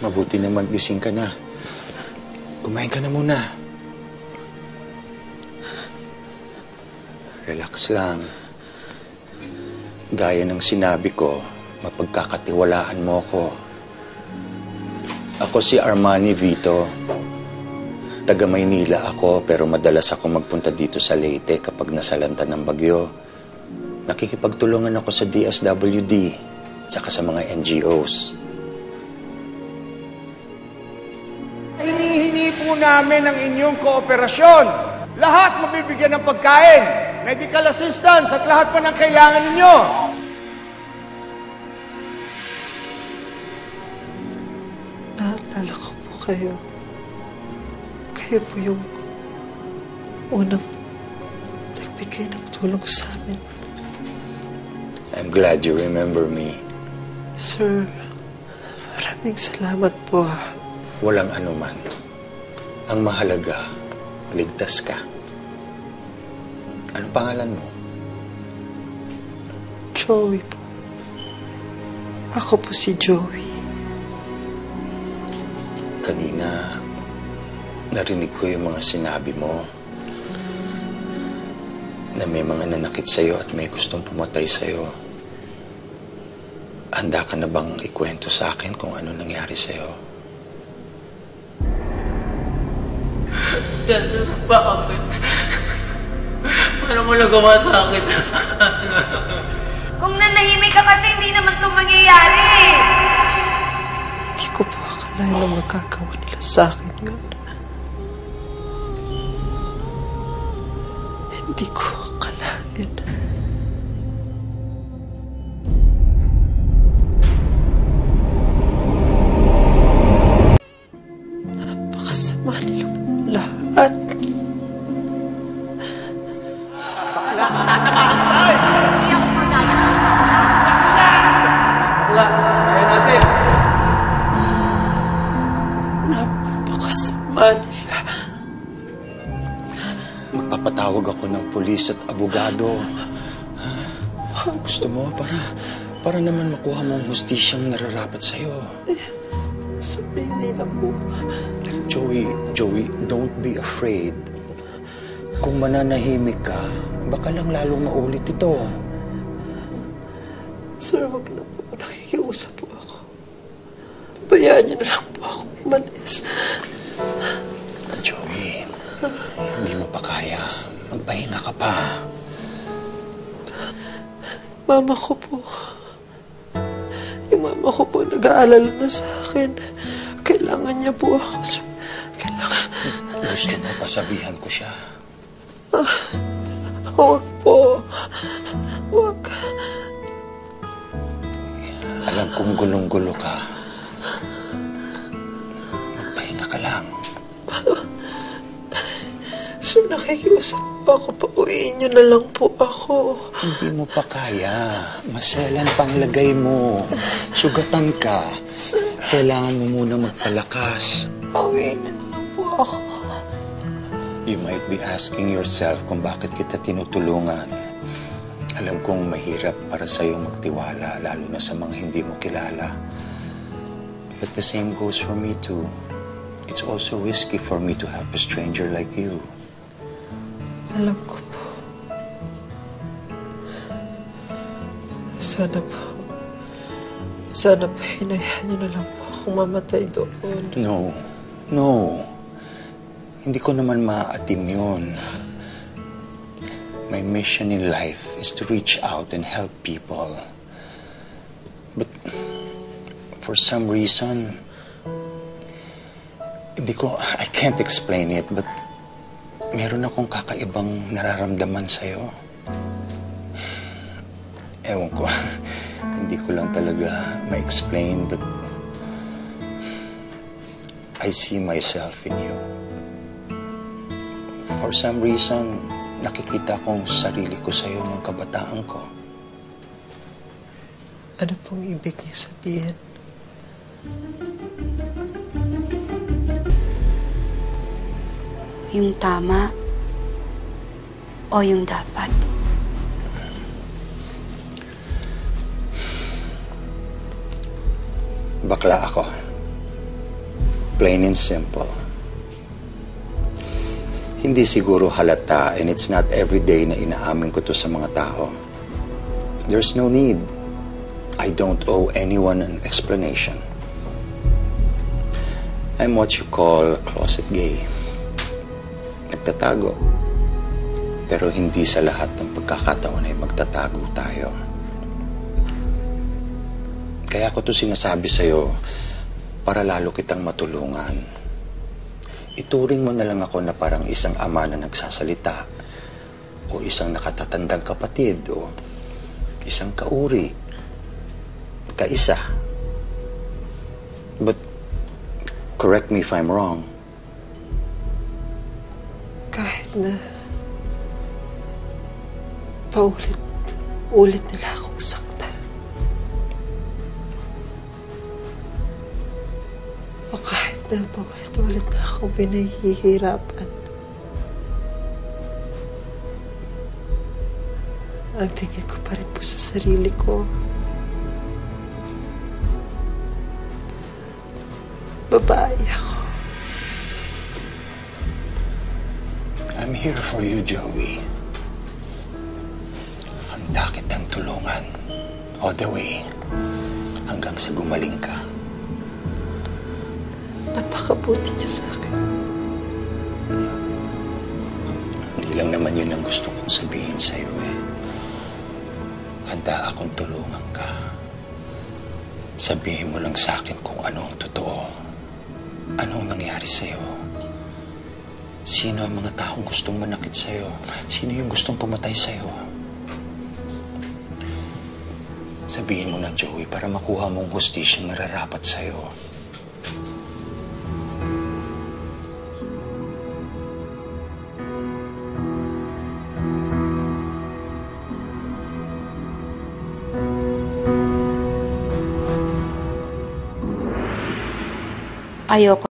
Mabuti na magising ka na. Kumain ka na muna. Relax lang. Gaya ng sinabi ko, mapagkakatiwalaan mo ko. Ako si Armani Vito. Taga Maynila ako, pero madalas ako magpunta dito sa Leyte kapag nasalanta ng bagyo. Nakikipagtulungan ako sa DSWD, tsaka sa mga NGOs. Hinihingi po namin ang inyong kooperasyon. Lahat mabibigyan ng pagkain, medical assistance at lahat pa ng kailangan ninyo. Naalala ko po kayo. Kayo po yung unang nagbigay ng tulong sa amin. I'm glad you remember me. Sir, maraming salamat po. Walang anuman. Ang mahalaga, ligtas ka. Ano pangalan mo? Joey po. Ako po si Joey. Kanina, narinig ko yung mga sinabi mo na may mga nanakit sa'yo at may gustong pumatay sa'yo. Handa ka na bang ikwento sa akin kung ano nangyari sa'yo? Dad, bakit? Paano mo nagawa sa akin? Kung nanahimik ka kasi, hindi naman ito mangyayari. Hindi ko po akalain na magkagawa nila sa akin yun. Hindi ko akalain. Napakasama nilang lahat. Bakla, kaya natin. Napakasama nila. Magpapatawag ako ng pulis at abogado. Gusto mo para naman makuha mo ang hustisyang nararapat sa'yo. Sabi, hindi na po. Joey, don't be afraid. Kung mananahimik ka, baka lang lalong maulit ito. Sir, wag na po. Nakikiusap po ako. Pabayaan niyo na lang po ako umalis. Joey, hindi mo pa kaya. Magpahinga ka pa. Mama ko po. Yung mama ko po nag-aalala na sa akin. Kailangan niya po ako. Sir. Kailangan. Gusto mo pasabihan ko siya? Huwag po. Huwag. Alam kong gulong-gulo ka. Magpahinga ka lang. Sir, nakikiusap po ako. Pauwiin niyo na lang po ako. Hindi mo pa kaya. Maselan pang lagay mo. Sugatan ka. Sir, Kailangan mo muna magpalakas. pauwiin niyo na lang po ako. You might be asking yourself kung bakit kita tinutulungan. Alam kong mahirap para sa'yo magtiwala, lalo na sa mga hindi mo kilala. But the same goes for me too. It's also risky for me to help a stranger like you. Alam ko po. Sana po hinayaan niyo na lang po akong mamatay doon. No. Hindi ko naman maaatim yun. My mission in life is to reach out and help people. But for some reason, I can't explain it, but meron akong kakaibang nararamdaman sa'yo. Ewan ko, hindi ko lang talaga ma-explain, but I see myself in you. For some reason, nakikita kong sarili ko sa'yo nung kabataan ko. Ano pong ibig niyo sabihin? Yung tama o yung dapat? Bakla ako. Plain and simple. Hindi siguro halata, and it's not every day na inaamin ko to sa mga tao. There's no need. I don't owe anyone an explanation. I'm what you call closet gay. Nagtatago. Pero hindi sa lahat ng pagkakataon ay magtatago tayo. Kaya ko to sinasabi sa'yo para lalo kitang matulungan. Ituring mo na lang ako na parang isang ama na nagsasalita o isang nakatatandang kapatid o isang kauri, kaisa. But correct me if I'm wrong. Kahit na paulit-ulit nila akong saktan. O kahit na paulit-ulit na akong pinahihirapan. Ang tingin ko pa rin po sa sarili ko. Babae ako. I'm here for you, Joey. Handa kitang tulungan all the way hanggang sa gumaling ka. Napakabuti niyo sa akin. Hindi lang naman yun ang gusto kong sabihin sa'yo eh. Handa akong tulungan ka. Sabihin mo lang sa akin kung ano ang totoo. Ano ang nangyari sa'yo? Sino ang mga taong gustong manakit sa'yo? Sino yung gustong pumatay sa'yo? Sabihin mo na, Joey, para makuha mong hustisyang nararapat sa'yo. Ayoko